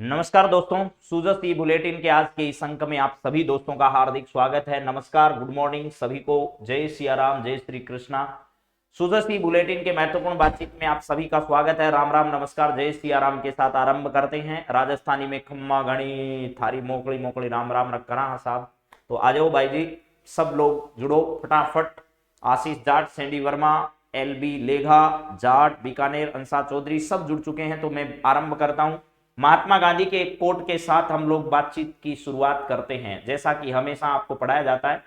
नमस्कार दोस्तों, सूजस ई बुलेटिन के आज के इस अंक में आप सभी दोस्तों का हार्दिक स्वागत है। नमस्कार, गुड मॉर्निंग सभी को। जय सिया राम, जय श्री कृष्णा। सूजस ई बुलेटिन के महत्वपूर्ण बातचीत में आप सभी का स्वागत है। राम राम, नमस्कार, जय सिया राम के साथ आरंभ करते हैं। राजस्थानी में खम्मा घणी थारी मोकड़ी मोकड़ी राम राम रख करा साहब। तो आ जाओ भाई जी, सब लोग जुड़ो फटाफट। आशीष जाट, सैंडी वर्मा, एलबी लेघा जाट, बीकानेर, अंसा चौधरी सब जुड़ चुके हैं। तो मैं आरंभ करता हूं। महात्मा गांधी के एक कोट के साथ हम लोग बातचीत की शुरुआत करते हैं। जैसा कि हमेशा आपको पढ़ाया जाता है,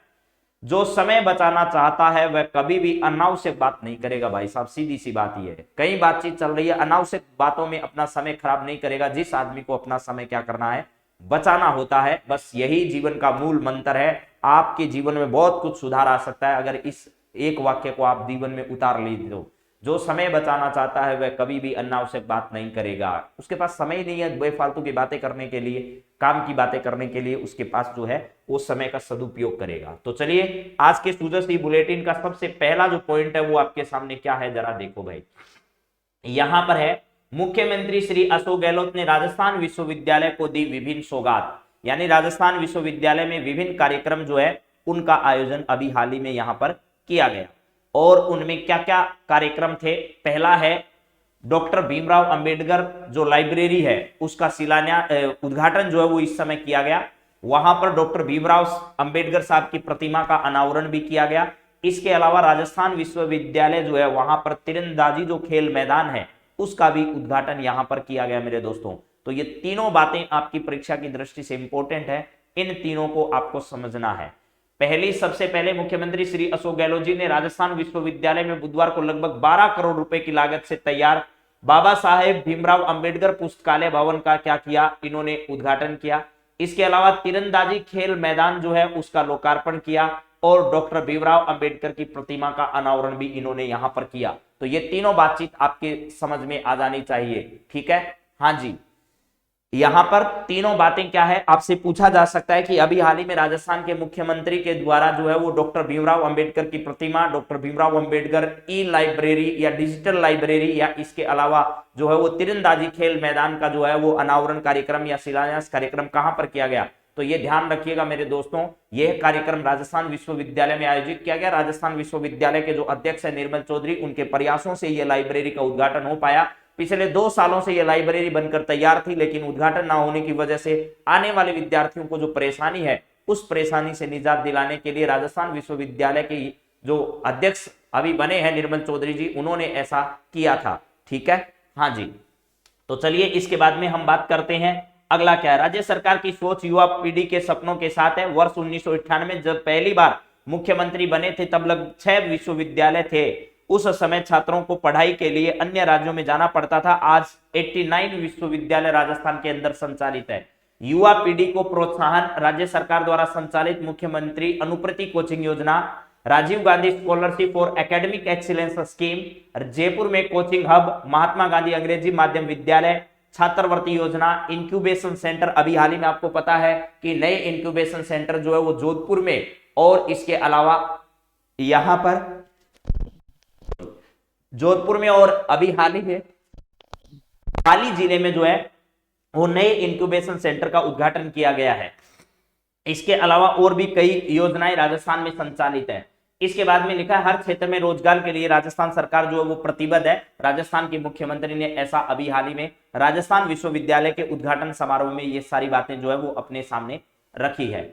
जो समय बचाना चाहता है वह कभी भी अनावश्यक बात नहीं करेगा। भाई साहब, सीधी सी बात यह है। कई बातचीत चल रही है, अनावश्यक बातों में अपना समय खराब नहीं करेगा। जिस आदमी को अपना समय क्या करना है, बचाना होता है। बस यही जीवन का मूल मंत्र है। आपके जीवन में बहुत कुछ सुधार आ सकता है अगर इस एक वाक्य को आप जीवन में उतार लीजिए। जो समय बचाना चाहता है वह कभी भी अनावश्यक बात नहीं करेगा। उसके पास समय नहीं है बेफालतू की बातें करने के लिए, काम की बातें करने के लिए। उसके पास जो है वो समय का सदुपयोग करेगा। तो चलिए, आज के सूजस ई बुलेटिन का सबसे पहला जो पॉइंट है वो आपके सामने क्या है, जरा देखो भाई। यहां पर है, मुख्यमंत्री श्री अशोक गहलोत ने राजस्थान विश्वविद्यालय को दी विभिन्न सौगात। यानी राजस्थान विश्वविद्यालय में विभिन्न कार्यक्रम जो है उनका आयोजन अभी हाल ही में यहां पर किया गया। और उनमें क्या क्या कार्यक्रम थे। पहला है, डॉक्टर भीमराव अंबेडकर जो लाइब्रेरी है उसका शिलान्यास उद्घाटन जो है वो इस समय किया गया। वहां पर डॉक्टर भीमराव अंबेडकर साहब की प्रतिमा का अनावरण भी किया गया। इसके अलावा राजस्थान विश्वविद्यालय जो है वहां पर तीरंदाजी जो खेल मैदान है उसका भी उद्घाटन यहां पर किया गया मेरे दोस्तों। तो ये तीनों बातें आपकी परीक्षा की दृष्टि से इंपॉर्टेंट है। इन तीनों को आपको समझना है। पहली, सबसे पहले मुख्यमंत्री श्री अशोक गहलोत जी ने राजस्थान विश्वविद्यालय में बुधवार को लगभग 12 करोड़ रुपए की लागत से तैयार बाबा साहेब भीमराव अंबेडकर पुस्तकालय भवन का क्या किया, इन्होंने उद्घाटन किया। इसके अलावा तीरंदाजी खेल मैदान जो है उसका लोकार्पण किया और डॉक्टर भीमराव अंबेडकर की प्रतिमा का अनावरण भी इन्होंने यहां पर किया। तो ये तीनों बातचीत आपके समझ में आ जानी चाहिए, ठीक है। हाँ जी, यहां पर तीनों बातें क्या है आपसे पूछा जा सकता है कि अभी हाल ही में राजस्थान के मुख्यमंत्री के द्वारा जो है वो डॉक्टर भीमराव अंबेडकर की प्रतिमा, doctor Bhimrao Ambedkar e library या डिजिटल लाइब्रेरी या इसके अलावा जो है वो तीरंदाजी खेल मैदान का जो है वो अनावरण कार्यक्रम या शिलान्यास कार्यक्रम कहां पर किया गया। तो ये ध्यान रखिएगा मेरे दोस्तों, यह कार्यक्रम राजस्थान विश्वविद्यालय में आयोजित किया गया। राजस्थान विश्वविद्यालय के जो अध्यक्ष है निर्मल चौधरी, उनके प्रयासों से यह लाइब्रेरी का उद्घाटन हो पाया। पिछले 2 सालों से यह लाइब्रेरी बनकर तैयार थी, लेकिन उद्घाटन ना होने की वजह से आने वाले विद्यार्थियों को जो परेशानी है उस परेशानी से निजात दिलाने के लिए राजस्थान विश्वविद्यालय के जो अध्यक्ष अभी बने हैं निर्मल चौधरी जी, उन्होंने ऐसा किया था, ठीक है। हाँ जी, तो चलिए इसके बाद में हम बात करते हैं। अगला क्या है, राज्य सरकार की सोच युवा पीढ़ी के सपनों के साथ है। वर्ष 1998 जब पहली बार मुख्यमंत्री बने थे तब लगभग 6 विश्वविद्यालय थे। उस समय छात्रों को पढ़ाई के लिए अन्य राज्यों में जाना पड़ता था। आज 89 विश्वविद्यालय राजस्थान के अंदर संचालित है। युवा पीढ़ी को प्रोत्साहन, राज्य सरकार द्वारा संचालित मुख्यमंत्री अनुप्रति कोचिंग योजना, Rajiv Gandhi scholarship for academic excellence scheme, Jaipur में कोचिंग हब, महात्मा गांधी अंग्रेजी माध्यम विद्यालय, छात्रवृत्ति योजना, इंक्यूबेशन सेंटर। अभी हाल ही में आपको पता है कि नए इंक्यूबेशन सेंटर जो है वो जोधपुर में और इसके अलावा यहां पर जोधपुर में और अभी हाल ही में पाली जिले में जो है वो नए इंक्यूबेशन सेंटर का उद्घाटन किया गया है। इसके अलावा और भी कई योजनाएं राजस्थान में संचालित है। इसके बाद में लिखा है, हर क्षेत्र में रोजगार के लिए राजस्थान सरकार जो है वो प्रतिबद्ध है। राजस्थान के मुख्यमंत्री ने ऐसा अभी हाल ही में राजस्थान विश्वविद्यालय के उद्घाटन समारोह में ये सारी बातें जो है वो अपने सामने रखी है।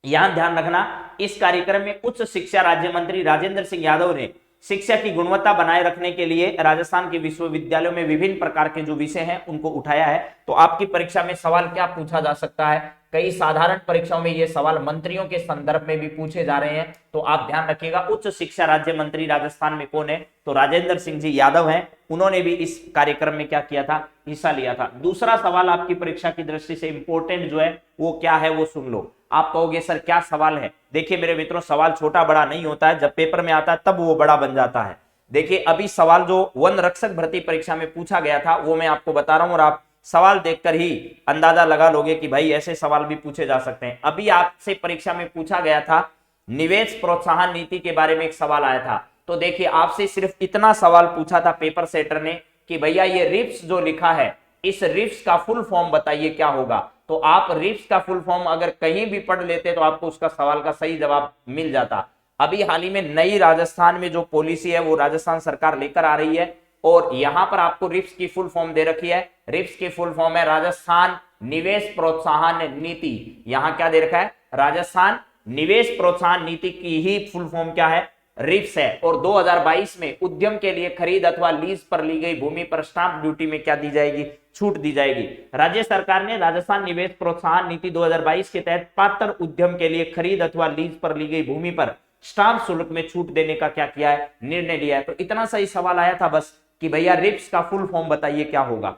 यहां ध्यान रखना, इस कार्यक्रम में उच्च शिक्षा राज्य मंत्री राजेंद्र सिंह यादव ने शिक्षा की गुणवत्ता बनाए रखने के लिए राजस्थान के विश्वविद्यालयों में विभिन्न प्रकार के जो विषय हैं उनको उठाया है। तो आपकी परीक्षा में सवाल क्या पूछा जा सकता है, कई साधारण परीक्षाओं में ये सवाल मंत्रियों के संदर्भ में भी पूछे जा रहे हैं। तो आप ध्यान रखिएगा, उच्च शिक्षा राज्य मंत्री राजस्थान में कौन है, तो राजेंद्र सिंह जी यादव हैं। उन्होंने भी इस कार्यक्रम में क्या किया था, हिस्सा लिया था। दूसरा सवाल आपकी परीक्षा की दृष्टि से इंपॉर्टेंट जो है वो क्या है वो सुन लो। आप कहोगे सर क्या सवाल है। देखिए मेरे मित्रों, सवाल छोटा बड़ा नहीं होता है, जब पेपर में आता है तब वो बड़ा बन जाता है। देखिए अभी सवाल जो वन रक्षक भर्ती परीक्षा में पूछा गया था वो मैं आपको बता रहा हूं और आप सवाल देखकर ही अंदाजा लगा लोगे कि भाई ऐसे सवाल भी पूछे जा सकते हैं। अभी आपसे परीक्षा में पूछा गया था निवेश प्रोत्साहन नीति के बारे में एक सवाल आया था। तो देखिए आपसे सिर्फ इतना सवाल पूछा था पेपर सेटर ने कि भैया ये रिप्स जो लिखा है इस रिप्स का फुल फॉर्म बताइए क्या होगा। तो आप रिप्स का फुल फॉर्म अगर कहीं भी पढ़ लेते तो आपको उसका सवाल का सही जवाब मिल जाता। अभी हाल ही में नई राजस्थान में जो पॉलिसी है वो राजस्थान सरकार लेकर आ रही है और यहां पर आपको रिप्स की फुल फॉर्म दे रखी है। रिप्स की फुल फॉर्म है राजस्थान निवेश प्रोत्साहन नीति। यहां क्या दे रखा है, राजस्थान निवेश प्रोत्साहन नीति की ही फुल फॉर्म क्या है, रिप्स है। और 2022 में उद्यम के लिए खरीद अथवा लीज पर ली गई भूमि पर स्टांप ड्यूटी में क्या दी जाएगी, छूट दी जाएगी। राज्य सरकार ने राजस्थान निवेश प्रोत्साहन नीति 2022 के तहत पात्र उद्यम के लिए खरीद अथवा लीज पर ली गई भूमि पर स्टांप शुल्क में छूट देने का क्या किया है, निर्णय लिया है। तो इतना सही सवाल आया था बस कि भैया रिप्स का फुल फॉर्म बताइए क्या होगा।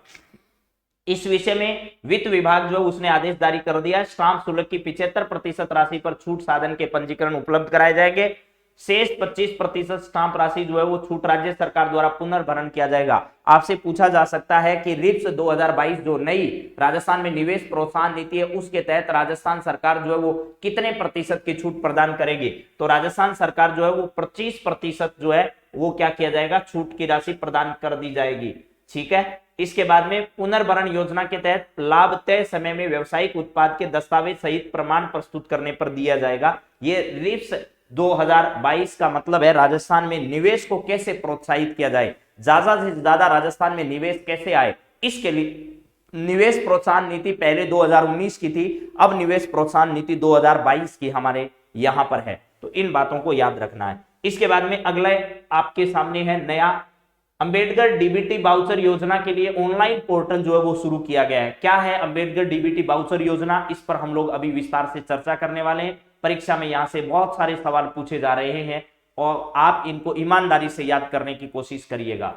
इस विषय में वित्त विभाग जो उसने आदेश जारी कर दिया। स्टांप शुल्क की 75% राशि पर छूट साधन के पंजीकरण उपलब्ध कराए जाएंगे। शेष 25% स्टांप राशि जो है वो छूट राज्य सरकार द्वारा पुनर्भरण किया जाएगा। आपसे पूछा जा सकता है कि रिप्स 2022 जो नई राजस्थान में निवेश प्रोत्साहन नीति है उसके तहत राजस्थान सरकार जो है वो कितने प्रतिशत की छूट प्रदान करेगी। तो राजस्थान सरकार जो है वो 25% जो है वो क्या किया जाएगा, छूट की राशि प्रदान कर दी जाएगी। ठीक है। इसके बाद में पुनर्भरण योजना के तहत लाभ तय समय में व्यवसायिक उत्पाद के दस्तावेज सहित प्रमाण प्रस्तुत करने पर दिया जाएगा। ये रिप्स 2022 का मतलब है राजस्थान में निवेश को कैसे प्रोत्साहित किया जाए, ज्यादा से ज्यादा राजस्थान में निवेश कैसे आए। इसके लिए निवेश प्रोत्साहन नीति पहले 2019 की थी, अब निवेश प्रोत्साहन नीति 2022 की हमारे यहां पर है। तो इन बातों को याद रखना है। इसके बाद में अगले आपके सामने है नया अंबेडकर डीबीटी बाउचर योजना के लिए ऑनलाइन पोर्टल जो है वो शुरू किया गया है। क्या है अंबेडकर डीबीटी बाउचर योजना, इस पर हम लोग अभी विस्तार से चर्चा करने वाले हैं। परीक्षा में यहां से बहुत सारे सवाल पूछे जा रहे हैं और आप इनको ईमानदारी से याद करने की कोशिश करिएगा।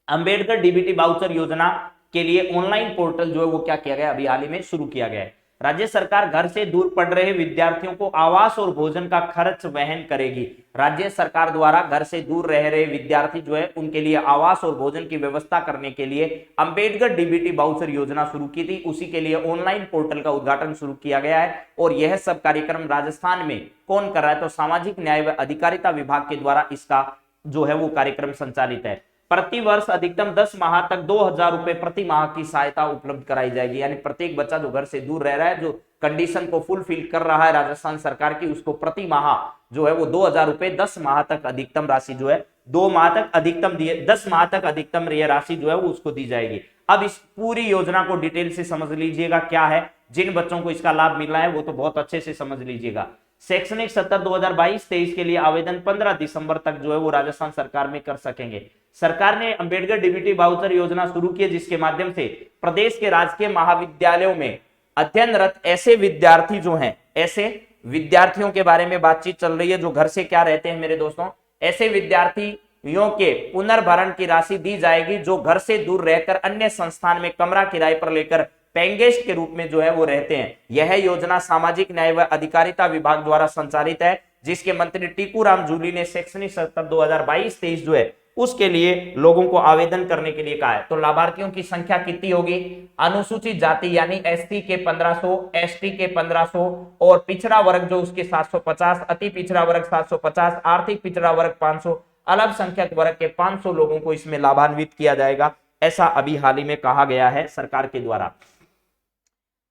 अंबेडकर डीबीटी बाउचर योजना के लिए ऑनलाइन पोर्टल जो है वो क्या किया गया, अभी हाल ही में शुरू किया गया है। राज्य सरकार घर से दूर पढ़ रहे विद्यार्थियों को आवास और भोजन का खर्च वहन करेगी। राज्य सरकार द्वारा घर से दूर रह रहे विद्यार्थी जो है उनके लिए आवास और भोजन की व्यवस्था करने के लिए अंबेडकर डीबीटी बाउचर योजना शुरू की थी। उसी के लिए ऑनलाइन पोर्टल का उद्घाटन शुरू किया गया है और यह सब कार्यक्रम राजस्थान में कौन कर रहा है, तो सामाजिक न्याय व अधिकारिता विभाग के द्वारा इसका जो है वो कार्यक्रम संचालित है। प्रति वर्ष अधिकतम 10 माह तक 2000 रुपए प्रति माह की सहायता उपलब्ध कराई जाएगी। यानी प्रत्येक बच्चा जो घर से दूर रह रहा है, जो कंडीशन को फुलफिल कर रहा है राजस्थान सरकार की, उसको प्रति माह जो है वो 2000 रुपए 10 माह तक अधिकतम राशि जो है 2 माह तक अधिकतम दिए 10 माह तक अधिकतम यह राशि जो है वो उसको दी जाएगी। अब इस पूरी योजना को डिटेल से समझ लीजिएगा क्या है। जिन बच्चों को इसका लाभ मिल रहा है वो तो बहुत अच्छे से समझ लीजिएगा। शैक्षणिक सत्र 2022-23 के लिए आवेदन 15 दिसंबर तक जो है वो राजस्थान सरकार में कर सकेंगे। सरकार ने अंबेडकर डीबीटी बाउचर योजना शुरू की है जिसके माध्यम से प्रदेश के राजकीय महाविद्यालयों में अध्ययनरत ऐसे विद्यार्थी जो हैं, ऐसे विद्यार्थियों के बारे में बातचीत चल रही है जो घर से क्या रहते हैं मेरे दोस्तों, ऐसे विद्यार्थियों के पुनर्भरण की राशि दी जाएगी जो घर से दूर रहकर अन्य संस्थान में कमरा किराए पर लेकर पेइंग गेस्ट के रूप में जो है वो रहते हैं। यह योजना सामाजिक न्याय व अधिकारिता विभाग द्वारा संचालित है जिसके मंत्री टीकूराम जूली ने शैक्षणिक सत्र 2022-23 जो है उसके लिए लोगों को आवेदन करने के लिए कहा है। तो लाभार्थियों की संख्या कितनी होगी, अनुसूचित जाति यानी एसटी के 1500, एसटी के 1500 और पिछड़ा वर्ग जो उसके 750, अति पिछड़ा वर्ग 750, आर्थिक पिछड़ा वर्ग 500, अल्पसंख्यक वर्ग के 500 लोगों को इसमें लाभान्वित किया जाएगा। ऐसा अभी हाल ही में कहा गया है सरकार के द्वारा।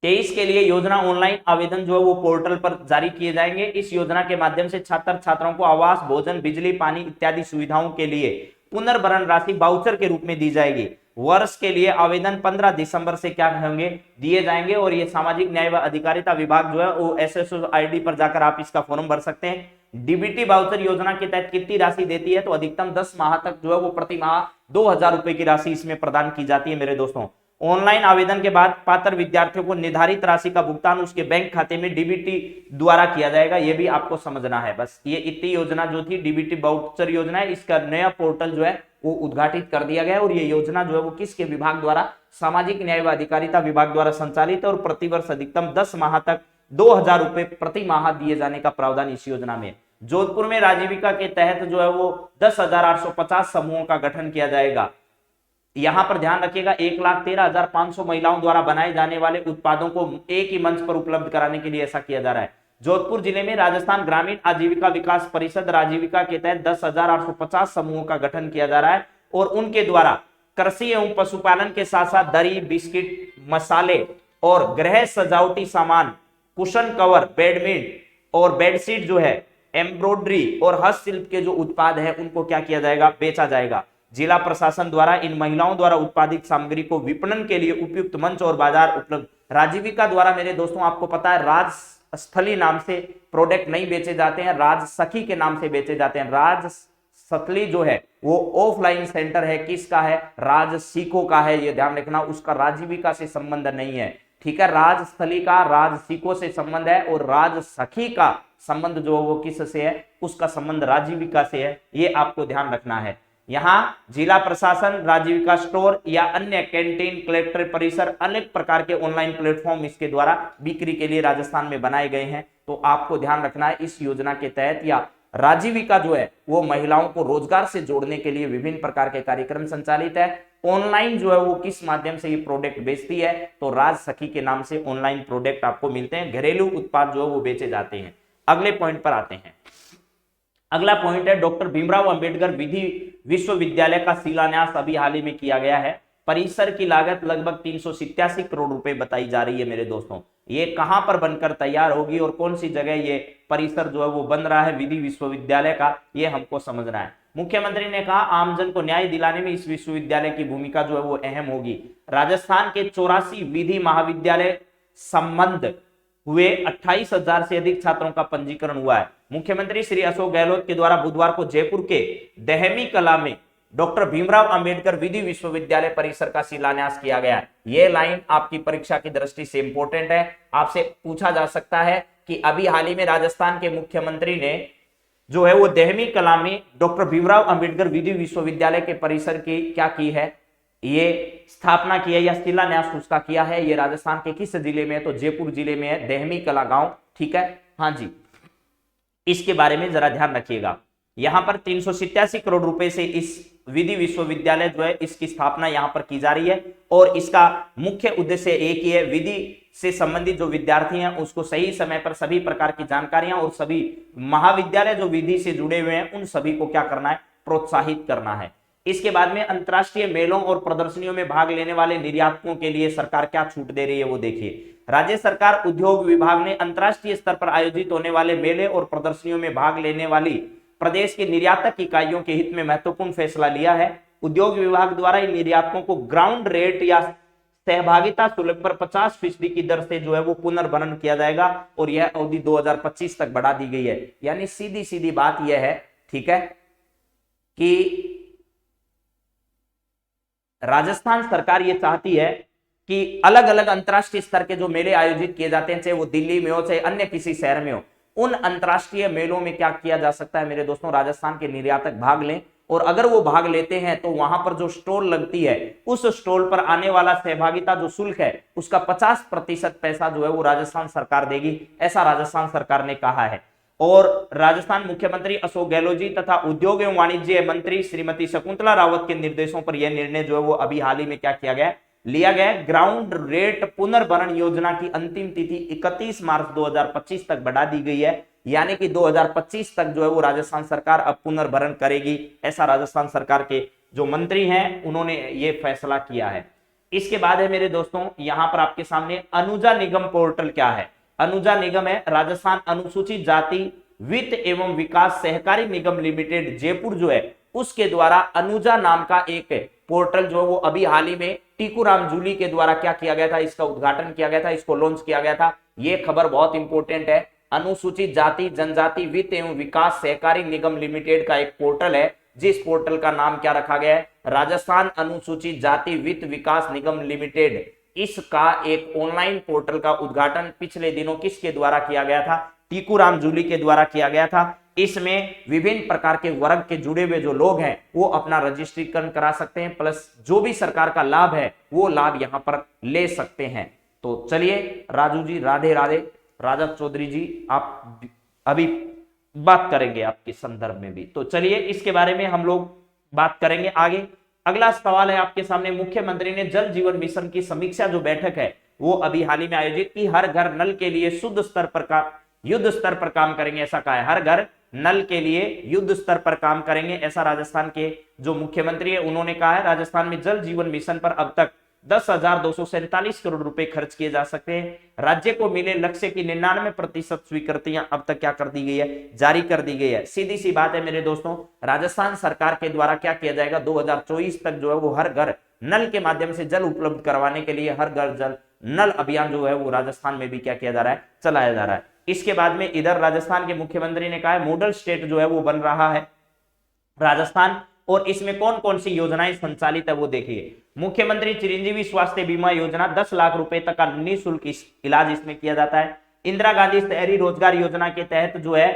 23 के लिए योजना ऑनलाइन आवेदन जो है वो पोर्टल पर जारी किए जाएंगे। इस योजना के माध्यम से छात्र छात्राओं को आवास, भोजन, बिजली, पानी इत्यादि सुविधाओं के लिए पुनर्भरण राशि बाउचर के रूप में दी जाएगी। वर्ष के लिए आवेदन 15 दिसंबर से क्या होंगे, दिए जाएंगे और ये सामाजिक न्याय व अधिकारिता विभाग जो है वो SSO ID पर जाकर आप इसका फॉर्म भर सकते हैं। डीबीटी बाउचर योजना के तहत कितनी राशि देती है, तो अधिकतम 10 माह तक जो है वो प्रति माह 2000 रुपए की राशि इसमें प्रदान की जाती है मेरे दोस्तों। ऑनलाइन आवेदन के बाद पात्र विद्यार्थियों को निर्धारित राशि का भुगतान उसके बैंक खाते में डीबीटी द्वारा किया जाएगा। यह भी आपको समझना है। बस ये इतनी योजना जो थी डीबीटी बाउचर योजना है, इसका नया पोर्टल जो है वो उद्घाटित कर दिया गया और ये योजना जो है वो किसके विभाग द्वारा, सामाजिक न्याय व अधिकारिता विभाग द्वारा संचालित है और प्रतिवर्ष अधिकतम 10 माह तक 2000 रुपए प्रति माह दिए जाने का प्रावधान इस योजना में। जोधपुर में राजीविका के तहत जो है वो 10,850 समूहों का गठन किया जाएगा। यहां पर ध्यान रखिएगा 1,13,500 महिलाओं द्वारा बनाए जाने वाले उत्पादों को एक ही मंच पर उपलब्ध कराने के लिए ऐसा किया जा रहा है। जोधपुर जिले में राजस्थान ग्रामीण आजीविका विकास परिषद राजीविका के तहत 10,850 समूहों का गठन किया जा रहा है और उनके द्वारा कृषि एवं पशुपालन के साथ साथ दरी, बिस्किट, मसाले और गृह सजावटी सामान, कुशन कवर, बेडशीट और बेडशीट जो है, एम्ब्रॉयडरी और हस्तशिल्प के जो उत्पाद है उनको क्या किया जाएगा, बेचा जाएगा। जिला प्रशासन द्वारा इन महिलाओं द्वारा उत्पादित सामग्री को विपणन के लिए उपयुक्त मंच और बाजार उपलब्ध। राजीविका द्वारा मेरे दोस्तों आपको पता है राजस्थली नाम से प्रोडक्ट नहीं बेचे जाते हैं, राजसखी के नाम से बेचे जाते हैं। राजस्थली जो है वो ऑफलाइन सेंटर है, किसका है, राजसिको का है, ये ध्यान रखना, उसका राजीविका से संबंध नहीं है, ठीक है। राजस्थली का राजसिको से संबंध है और राजसखी का संबंध जो वो किससे है, उसका संबंध राजीविका से है, ये आपको ध्यान रखना है। यहाँ जिला प्रशासन, राजीविका स्टोर या अन्य कैंटीन, कलेक्टर परिसर, अनेक प्रकार के ऑनलाइन प्लेटफॉर्म इसके द्वारा बिक्री के लिए राजस्थान में बनाए गए हैं। तो आपको ध्यान रखना है इस योजना के तहत या राजीविका जो है वो महिलाओं को रोजगार से जोड़ने के लिए विभिन्न प्रकार के कार्यक्रम संचालित है। ऑनलाइन जो है वो किस माध्यम से ये प्रोडक्ट बेचती है, तो राजसखी के नाम से ऑनलाइन प्रोडक्ट आपको मिलते हैं, घरेलू उत्पाद जो है वो बेचे जाते हैं। अगले पॉइंट पर आते हैं। अगला पॉइंट है डॉक्टर भीमराव अंबेडकर विधि विश्वविद्यालय का शिलान्यास अभी हाल ही में किया गया है। परिसर की लागत लगभग 387 करोड़ रुपए बताई जा रही है मेरे दोस्तों। ये कहां पर बनकर तैयार होगी और कौन सी जगह ये परिसर जो है वो बन रहा है विधि विश्वविद्यालय का, ये हमको समझना है। मुख्यमंत्री ने कहा आमजन को न्याय दिलाने में इस विश्वविद्यालय की भूमिका जो है वो अहम होगी। राजस्थान के 84 विधि महाविद्यालय संबंध हुए 28,000 से अधिक छात्रों का पंजीकरण हुआ है। मुख्यमंत्री श्री अशोक गहलोत के द्वारा बुधवार को जयपुर के दहमी कला में डॉक्टर भीमराव अंबेडकर विधि विश्वविद्यालय परिसर का शिलान्यास किया गया है। यह लाइन आपकी परीक्षा की दृष्टि से इंपॉर्टेंट है, आपसे पूछा जा सकता है कि अभी हाल ही में राजस्थान के मुख्यमंत्री ने जो है वो दहमी कला में डॉक्टर भीमराव अंबेडकर विधि विश्वविद्यालय के परिसर की क्या की है, ये स्थापना की है या शिलान्यास उसका किया है। ये राजस्थान के किस जिले में है, तो जयपुर जिले में है, दहमी कला गांव, ठीक है। हाँ जी, इसके बारे में जरा ध्यान रखिएगा। यहां पर 387 करोड़ रुपए से इस विधि विश्वविद्यालय जो है इसकी स्थापना यहां पर की जा रही है और इसका मुख्य उद्देश्य एक ही है, विधि से संबंधित जो विद्यार्थी हैं उसको सही समय पर सभी प्रकार की जानकारियां और सभी महाविद्यालय जो विधि से जुड़े हुए हैं उन सभी को क्या करना है, प्रोत्साहित करना है। इसके बाद में अंतर्राष्ट्रीय मेलों और प्रदर्शनियों में भाग लेने वाले निर्यातकों के लिए सरकार क्या छूट दे रही है वो देखिए। राज्य सरकार उद्योग विभाग ने अंतर्राष्ट्रीय स्तर पर आयोजित होने वाले मेले और प्रदर्शनियों में भाग लेने वाली प्रदेश के निर्यातक इकाइयों के हित में महत्वपूर्ण फैसला लिया है। उद्योग विभाग द्वारा इन निर्यातकों को ग्राउंड रेट या सहभागिता शुल्क पर 50% की दर से जो है वो पुनर्भरण किया जाएगा और यह अवधि 2025 तक बढ़ा दी गई है। यानी सीधी सीधी बात यह है, ठीक है, कि राजस्थान सरकार ये चाहती है कि अलग अलग अंतर्राष्ट्रीय स्तर के जो मेले आयोजित किए जाते हैं, चाहे वो दिल्ली में हो चाहे अन्य किसी शहर में हो, उन अंतर्राष्ट्रीय मेलों में क्या किया जा सकता है मेरे दोस्तों, राजस्थान के निर्यातक भाग लें और अगर वो भाग लेते हैं तो वहां पर जो स्टॉल लगती है उस स्टॉल पर आने वाला सहभागिता जो शुल्क है उसका 50% पैसा जो है वो राजस्थान सरकार देगी, ऐसा राजस्थान सरकार ने कहा है। और राजस्थान मुख्यमंत्री अशोक गहलोत जी तथा उद्योग एवं वाणिज्य मंत्री श्रीमती शकुंतला रावत के निर्देशों पर यह निर्णय जो है वो अभी हाल ही में क्या किया गया, लिया गया। ग्राउंड रेट पुनर्भरण योजना की अंतिम तिथि 31 मार्च 2025 तक बढ़ा दी गई है, यानी कि 2025 तक जो है वो राजस्थान सरकार अब पुनर्भरण करेगी, ऐसा राजस्थान सरकार के जो मंत्री हैं उन्होंने ये फैसला किया है। इसके बाद है मेरे दोस्तों यहां पर आपके सामने अनुजा निगम पोर्टल क्या है। अनुजा निगम है राजस्थान अनुसूचित जाति वित्त एवं विकास सहकारी निगम लिमिटेड जयपुर जो है उसके द्वारा अनुजा नाम का एक पोर्टल जो है वो अभी हाल ही में टीकूराम जूली के द्वारा क्या किया गया था, इसका उद्घाटन किया गया था, इसको लॉन्च किया गया था। ये खबर बहुत इंपॉर्टेंट है। अनुसूचित जाति जनजाति वित्त एवं विकास सहकारी निगम लिमिटेड का एक पोर्टल है जिस पोर्टल का नाम क्या रखा गया है, राजस्थान अनुसूचित जाति वित्त विकास निगम लिमिटेड। इसका एक ऑनलाइन पोर्टल का उद्घाटन पिछले दिनों किसके द्वारा किया गया था, टीकूराम जूली के द्वारा किया गया था। इसमें विभिन्न प्रकार के वर्ग के जुड़े हुए जो लोग हैं वो अपना रजिस्ट्रेशन करा सकते हैं, प्लस जो भी सरकार का लाभ है वो लाभ यहां पर ले सकते हैं। तो चलिए राजू जी, राधे राधे। राजा चौधरी जी आप अभी बात करेंगे आपके संदर्भ में भी, तो चलिए इसके बारे में हम लोग बात करेंगे आगे। अगला सवाल है आपके सामने, मुख्यमंत्री ने जल जीवन मिशन की समीक्षा जो बैठक है वो अभी हाल ही में आयोजित की। हर घर नल के लिए शुद्ध स्तर पर युद्ध स्तर पर काम करेंगे, ऐसा कहा है। हर घर नल के लिए युद्ध स्तर पर काम करेंगे, ऐसा राजस्थान के जो मुख्यमंत्री है उन्होंने कहा है। राजस्थान में जल जीवन मिशन पर अब तक 10,247 करोड़ रुपए खर्च किए जा सकते हैं। राज्य को मिले लक्ष्य की 99% स्वीकृतियां अब तक क्या कर दी गई है, जारी कर दी गई है। सीधी सी बात है मेरे दोस्तों, राजस्थान सरकार के द्वारा क्या किया जाएगा, 2024 तक जो है वो हर घर नल के माध्यम से जल उपलब्ध करवाने के लिए हर घर जल नल अभियान जो है वो राजस्थान में भी क्या किया जा रहा है, चलाया जा रहा है। इसके बाद में इधर राजस्थान के मुख्यमंत्री ने कहा है मॉडल स्टेट जो है वो बन रहा है राजस्थान, और इसमें कौन कौन सी योजनाएं संचालित है वो देखिए। मुख्यमंत्री चिरंजीवी स्वास्थ्य बीमा योजना 10 लाख रुपए तक का निःशुल्क इलाज इसमें किया जाता है। इंदिरा गांधी शहरी रोजगार योजना के तहत जो है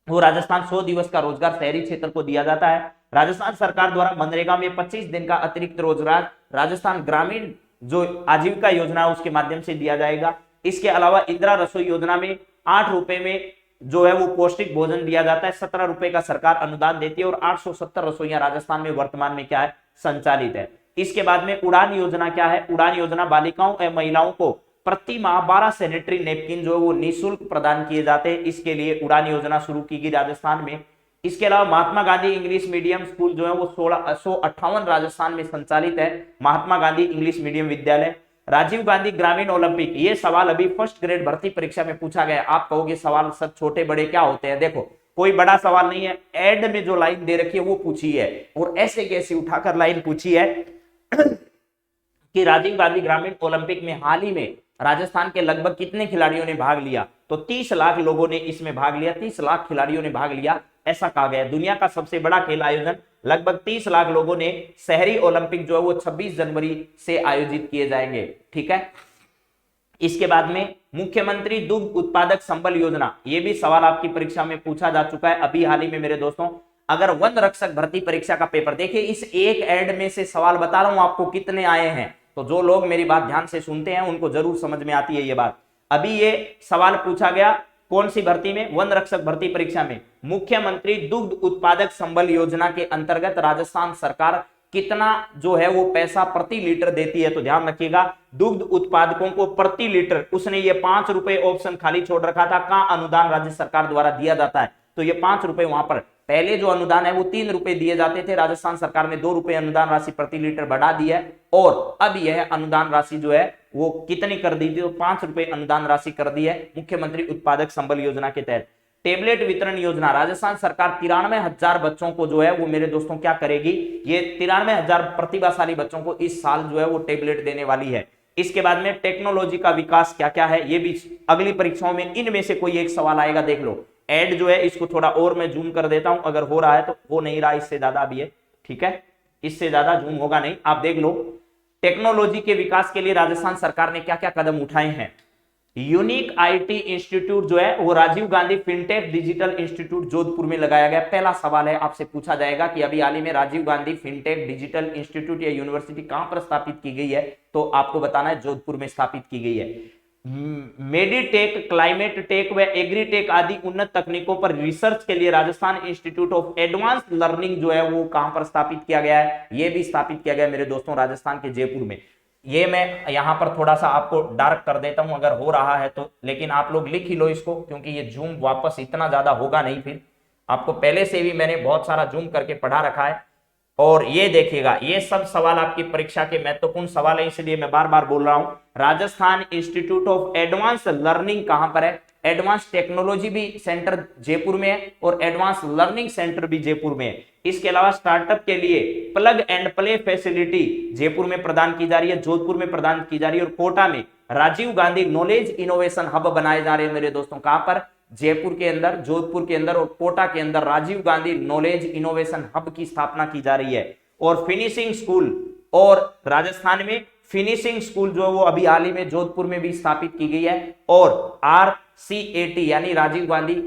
वो राजस्थान 100 दिवस का रोजगार शहरी क्षेत्र को दिया जाता है। राजस्थान सरकार द्वारा मनरेगा में 25 दिन का अतिरिक्त रोजगार राजस्थान ग्रामीण जो आजीविका योजना है उसके माध्यम से दिया जाएगा। इसके अलावा इंदिरा रसोई योजना में 8 रुपए में जो है वो पौष्टिक भोजन दिया जाता है। 17 रुपए का सरकार अनुदान देती है और 870 रसोइयां राजस्थान में वर्तमान में क्या है, संचालित है। इसके बाद में उड़ान योजना क्या है, उड़ान योजना बालिकाओं एवं महिलाओं को प्रति माह 12 सैनिटरी नैपकिन जो है वो निःशुल्क प्रदान किए जाते हैं। इसके लिए उड़ान योजना शुरू की गई राजस्थान में। इसके अलावा Mahatma Gandhi English medium school जो है वो 1658 राजस्थान में संचालित है, महात्मा गांधी इंग्लिश मीडियम विद्यालय। राजीव गांधी ग्रामीण ओलंपिक, ये सवाल अभी फर्स्ट ग्रेड भर्ती परीक्षा में पूछा गया। आप कहोगे सवाल सब छोटे बड़े क्या होते हैं, देखो कोई बड़ा सवाल नहीं है, एड में जो लाइन दे रखी है वो पूछी है और ऐसे कैसे उठाकर लाइन पूछी है कि राजीव गांधी ग्रामीण ओलंपिक में हाल ही में राजस्थान के लगभग कितने खिलाड़ियों ने भाग लिया, तो 30 लाख लोगों ने इसमें भाग लिया, 30 लाख खिलाड़ियों ने भाग लिया, ऐसा कहा गया। दुनिया का सबसे बड़ा खेल आयोजन, लगभग 30 लाख लोगों ने, शहरी ओलंपिक जो है वो 26 जनवरी से आयोजित किए जाएंगे, ठीक है। इसके बाद में मुख्यमंत्री दुग्ध उत्पादक संबल योजना, ये भी सवाल आपकी परीक्षा में पूछा जा चुका है अभी हाल ही में मेरे दोस्तों। अगर वन रक्षक भर्ती परीक्षा का पेपर देखिए, इस एक एड में से सवाल बता रहा हूं आपको कितने आए हैं, तो जो लोग मेरी बात ध्यान से सुनते हैं उनको जरूर समझ में आती है ये बात। अभी ये सवाल पूछा गया कौन सी भर्ती में, वन रक्षक भर्ती परीक्षा में। मुख्यमंत्री दुग्ध उत्पादक संबल योजना के अंतर्गत राजस्थान सरकार कितना जो है वो पैसा प्रति लीटर देती है, तो ध्यान रखिएगा दुग्ध उत्पादकों को प्रति लीटर, उसने ये 5 रुपए ऑप्शन खाली छोड़ रखा था, कहां अनुदान राज्य सरकार द्वारा दिया जाता है, तो ये 5 रुपए वहां पर, पहले जो अनुदान है वो 3 रुपए दिए जाते थे, राजस्थान सरकार ने 2 रुपए अनुदान राशि प्रति लीटर बढ़ा दी है और अब यह अनुदान राशि जो है वो कितनी कर दी थी, तो 5 रुपए अनुदान राशि कर दी है मुख्यमंत्री उत्पादक संबल योजना के तहत। टेबलेट वितरण योजना, राजस्थान सरकार 93,000 बच्चों को जो है वो मेरे दोस्तों क्या करेगी, ये 93,000 प्रतिभाशाली बच्चों को इस साल जो है वो टेबलेट देने वाली है। इसके बाद में टेक्नोलॉजी का विकास क्या क्या है, ये भी अगली परीक्षाओं में इनमें से कोई एक सवाल आएगा, देख लो। एड जो है इसको थोड़ा और मैं जूम कर देता हूं, अगर हो रहा है तो, हो नहीं रहा इससे ज्यादा भी है, ठीक है, इससे ज्यादा जूम होगा नहीं, आप देख लो। टेक्नोलॉजी के विकास के लिए राजस्थान सरकार ने क्या क्या कदम उठाए हैं। यूनिक आईटी इंस्टीट्यूट जो है वो Rajiv Gandhi fintech digital institute Jodhpur में लगाया गया। पहला सवाल है आपसे पूछा जाएगा कि अभी हाल ही में Rajiv Gandhi fintech digital institute या यूनिवर्सिटी कहां पर स्थापित की गई है, तो आपको बताना है जोधपुर में स्थापित की गई है। मेडिटेक, क्लाइमेट टेक व एग्रीटेक आदि उन्नत तकनीकों पर रिसर्च के लिए Rajasthan institute of advance learning जो है वो कहां पर स्थापित किया गया है, ये भी स्थापित किया गया मेरे दोस्तों राजस्थान के जयपुर में। ये मैं यहां पर थोड़ा सा आपको डार्क कर देता हूं अगर हो रहा है तो, लेकिन आप लोग लिख ही लो इसको, क्योंकि ये जूम वापस इतना ज्यादा होगा नहीं, फिर आपको पहले से भी मैंने बहुत सारा जूम करके पढ़ा रखा है। और ये देखिएगा, ये सब सवाल आपकी परीक्षा के महत्वपूर्ण सवाल है, इसलिए मैं बार बार बोल रहा हूं। Rajasthan institute of advance learning कहां पर है, एडवांस टेक्नोलॉजी भी सेंटर जयपुर में है और एडवांस लर्निंग सेंटर भी जयपुर में है। इसके अलावा स्टार्टअप के लिए plug and play facility Jaipur में प्रदान की जा रही है, जोधपुर में प्रदान की जा रही है, और कोटा में Rajiv Gandhi knowledge innovation hub बनाए जा रहे हैं मेरे दोस्तों। कहां पर, जयपुर के अंदर, जोधपुर के अंदर और कोटा के अंदर Rajiv Gandhi knowledge innovation hub की स्थापना की जा रही है। और फिनिशिंग स्कूल, और राजस्थान में फिनिशिंग स्कूल जो है वो अभी हाल ही में जोधपुर में भी स्थापित की गई है। और RCAT यानी Rajiv Gandhi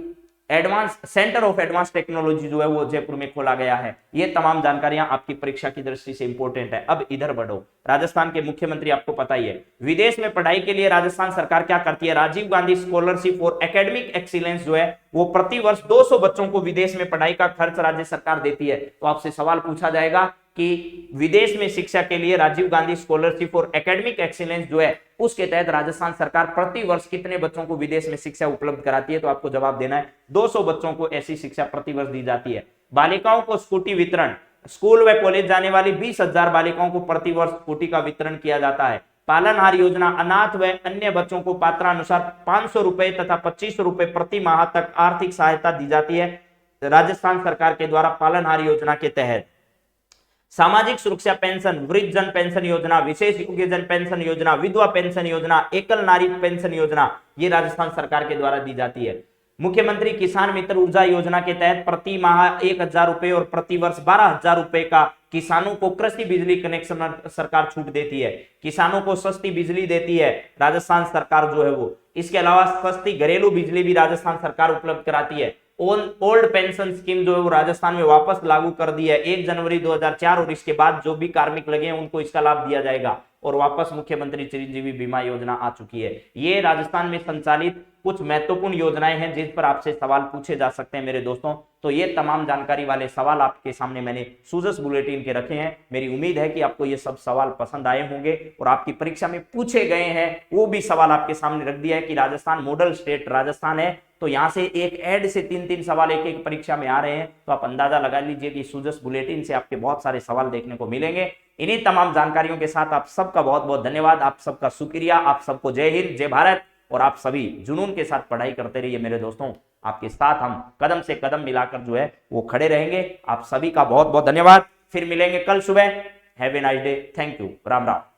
advance centre of advance technology जो है वो जयपुर में खोला गया है। ये तमाम जानकारियां आपकी परीक्षा की दृष्टि से इंपॉर्टेंट है। अब इधर बढ़ो, राजस्थान के मुख्यमंत्री आपको पता ही है, विदेश में पढ़ाई के लिए राजस्थान सरकार क्या करती है, Rajiv Gandhi scholarship for academic excellence जो है वो प्रति वर्ष 200 बच्चों को विदेश में पढ़ाई का खर्च राज्य सरकार देती है। तो आपसे सवाल पूछा जाएगा कि विदेश में शिक्षा के लिए Rajiv Gandhi scholarship for academic excellence जो है उसके तहत राजस्थान सरकार प्रति वर्ष कितने बच्चों को विदेश में शिक्षा उपलब्ध कराती है? तो आपको जवाब देना है 200 बच्चों को ऐसी शिक्षा प्रति वर्ष दी जाती है। बालिकाओं को स्कूटी वितरण, स्कूल व कॉलेज जाने वाली 20,000 बालिकाओं को प्रति वर्ष स्कूटी का वितरण किया जाता है। पालनहार योजना, अनाथ व अन्य बच्चों को पात्रानुसार 500 रुपए तथा 2500 रुपए प्रति माह तक आर्थिक सहायता दी जाती है राजस्थान सरकार के द्वारा पालनहार योजना के तहत। सामाजिक सुरक्षा पेंशन, वृद्धजन पेंशन योजना, विशेष योग्यजन पेंशन योजना, विधवा पेंशन योजना, एकल नारी पेंशन योजना, ये राजस्थान सरकार के द्वारा दी जाती है। मुख्यमंत्री किसान मित्र ऊर्जा योजना के तहत प्रति माह 1,000 रुपए और प्रति वर्ष 12,000 रुपए का किसानों को कृषि बिजली कनेक्शन सरकार छूट देती है। किसानों को सस्ती बिजली देती है राजस्थान सरकार जो है वो। इसके अलावा सस्ती घरेलू बिजली भी राजस्थान सरकार उपलब्ध कराती है। ओल्ड पेंशन स्कीम जो है वो राजस्थान में वापस लागू कर दी है 1 जनवरी 2004 और इसके बाद जो भी कार्मिक लगे हैं उनको इसका लाभ दिया जाएगा और वापस मुख्यमंत्री चिरंजीवी बीमा योजना आ चुकी है। ये राजस्थान में संचालित कुछ महत्वपूर्ण योजनाएं हैं जिस पर आपसे सवाल पूछे जा सकते हैं मेरे दोस्तों। तो ये तमाम जानकारी वाले सवाल आपके सामने मैंने सूजस बुलेटिन के रखे हैं। मेरी उम्मीद है कि आपको ये सब सवाल पसंद आए होंगे और आपकी परीक्षा में पूछे गए हैं वो भी सवाल आपके सामने रख दिया है कि राजस्थान मॉडल स्टेट राजस्थान है तो यहाँ से एक ऐड से 3-3 सवाल एक एक परीक्षा में आ रहे हैं। तो आप अंदाजा लगा लीजिए कि सूजस बुलेटिन से आपके बहुत सारे सवाल देखने को मिलेंगे। इन्हीं तमाम जानकारियों के साथ आप सबका बहुत बहुत धन्यवाद, आप सबका शुक्रिया, आप सबको जय हिंद, जय भारत और आप सभी जुनून के साथ पढ़ाई करते रहिए मेरे दोस्तों। आपके साथ हम कदम से कदम मिलाकर जो है वो खड़े रहेंगे। आप सभी का बहुत बहुत धन्यवाद। फिर मिलेंगे कल सुबह। Have a nice day. Thank you. Ram Ram.